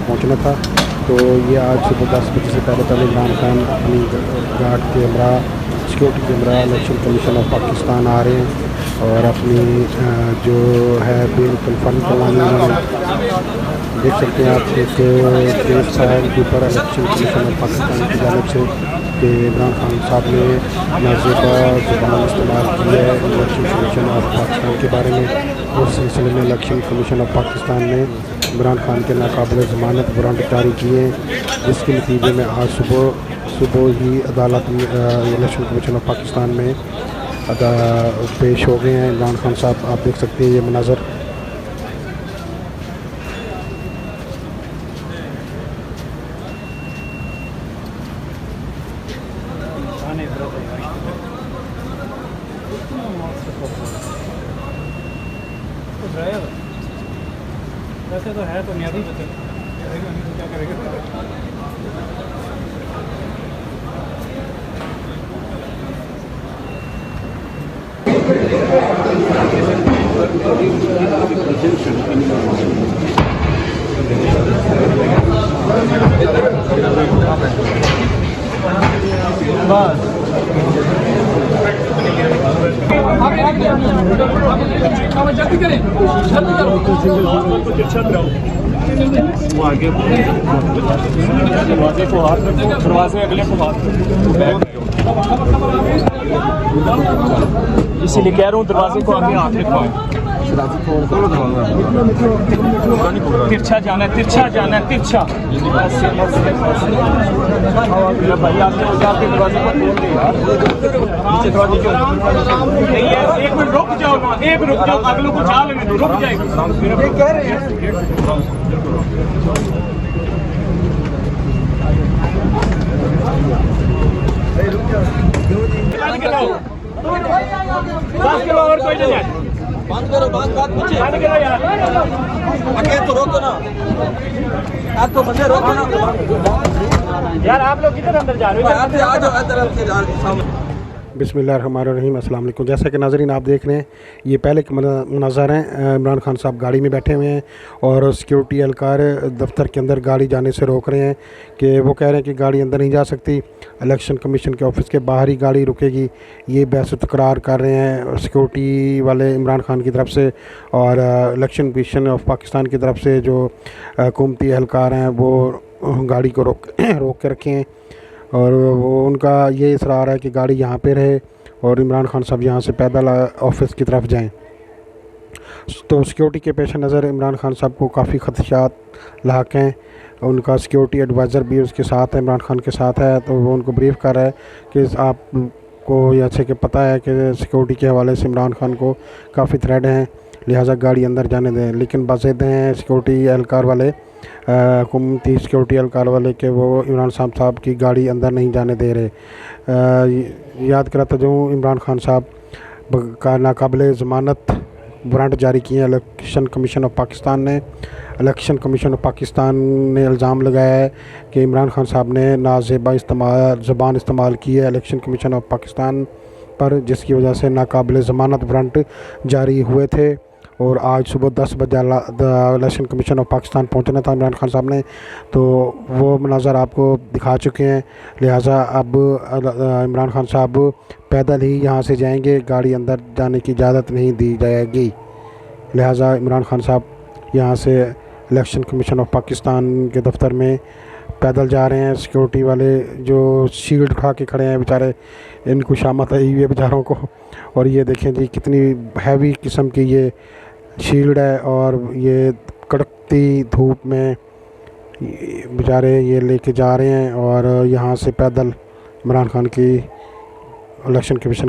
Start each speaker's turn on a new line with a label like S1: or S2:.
S1: पहुँचना था। तो ये आज सुबह 10 बजे से पहले इमरान खान अपनी guard camera security camera election commission of Pakistan आ रहे हैं और अपनी जो है बिल कन्फर्म करवाने देख सकते हैं आप एक केस था के ऊपर इलेक्शन कमीशन ऑफ पाकिस्तान की जानब से कि इमरान खान साहब ने नाज़ेबा ज़ुबान इस्तेमाल की है इलेक्शन कमीशन ऑफ पाकिस्तान के बारे में। उस सिलसिले में इलेक्शन कमीशन ऑफ पाकिस्तान ने इमरान खान के नाकाबिल ज़मानत वारंट जारी किए, जिसके नतीजे में आज सुबह ही अदालत में इलेक्शन कमीशन ऑफ पाकिस्तान में पेश हो गए हैं इमरान खान साहब। आप देख सकते हैं ये मनाज़र।
S2: वैसे तो है तो नियादी तो करेगा नहीं तो क्या करेगा। जल्दी करें, जल्दी करो। वो आगे दरवाजे को हाथ रखो, दरवाजे अगले को हाथ इसीलिए कह रहा हूँ दरवाजे को आगे हाथ रखो। तिरछा जाना है, तिरछा जाना है, तिरछा भाई आपने दरवाजे को खोल दिया। एक मिनट रुक जाओ ना, एक रुक जाओ, अगलों को जा लेने दो, रुक जाएगी। कह रहे हैं और कोई नहीं है। बंद करो, बंद करो यार, आगे तो रोको ना यार, तो बंदे रोको ना यार। आप लोग किधर अंदर जा रहे हो? आ जाओ इधर।
S1: बिस्मिल्लाहिर्रहमानिर्रहीम, अस्सलाम वालेकुम। जैसा कि नाज़रीन आप देख रहे हैं, ये पहले के मनाज़र हैं। इमरान खान साहब गाड़ी में बैठे हुए हैं और सिक्योरिटी एहलकार दफ्तर के अंदर गाड़ी जाने से रोक रहे हैं कि वो कह रहे हैं कि गाड़ी अंदर नहीं जा सकती, इलेक्शन कमीशन के ऑफिस के बाहर ही गाड़ी रुकेगी। ये बहस तकरार कर रहे हैं सिक्योरिटी वाले इमरान खान की तरफ से और इलेक्शन कमीशन ऑफ पाकिस्तान की तरफ से जो हुकूमती एहलकार हैं वो गाड़ी को रोक के रखे हैं और वो उनका ये इसरार है कि गाड़ी यहाँ पे रहे और इमरान खान साहब यहाँ से पैदल ऑफिस की तरफ जाएं। तो सिक्योरिटी के पेश नज़र इमरान खान साहब को काफ़ी ख़दशात लाक हैं। उनका सिक्योरिटी एडवाइज़र भी उसके साथ है, इमरान खान के साथ है। तो वो उनको ब्रीफ कर रहा है कि आपको ये अच्छे के पता है कि सिक्योरिटी के हवाले से इमरान खान को काफ़ी थ्रेड हैं, लिहाजा गाड़ी अंदर जाने दें। लेकिन बाज़ेद हैं सिक्योरिटी एहलकार वाले, हुकूमती सिक्योरिटी एहलकार वाले कि वो इमरान साहब की गाड़ी अंदर नहीं जाने दे रहे। याद कराता जाऊँ, इमरान खान साहब का नाकाबिल ज़मानत वारंट जारी किए इलेक्शन कमीशन ऑफ पाकिस्तान ने। इलेक्शन कमीशन ऑफ पाकिस्तान ने इल्ज़ाम लगाया है कि इमरान खान साहब ने नाज़ेबा ज़बान इस्तेमाल की है इलेक्शन कमीशन ऑफ पाकिस्तान पर, जिसकी वजह से नाकाबिल ज़मानत वारंट जारी हुए थे। और आज सुबह 10 बजे इलेक्शन कमीशन ऑफ पाकिस्तान पहुंचना था इमरान खान साहब ने, तो वो मनाज़र आपको दिखा चुके हैं। लिहाजा अब इमरान खान साहब पैदल ही यहाँ से जाएंगे, गाड़ी अंदर जाने की इजाज़त नहीं दी जाएगी। लिहाजा इमरान खान साहब यहाँ से इलेक्शन कमीशन ऑफ पाकिस्तान के दफ्तर में पैदल जा रहे हैं। सिक्योरिटी वाले जो शील्ड उठा के खड़े हैं बेचारे, इनको शामत आई हुई है बेचारों को। और ये देखें जी कितनी हैवी किस्म की ये शील्ड है और ये कड़कती धूप में बेचारे ये लेके जा रहे हैं और यहाँ से पैदल इमरान खान की इलेक्शन कमीशन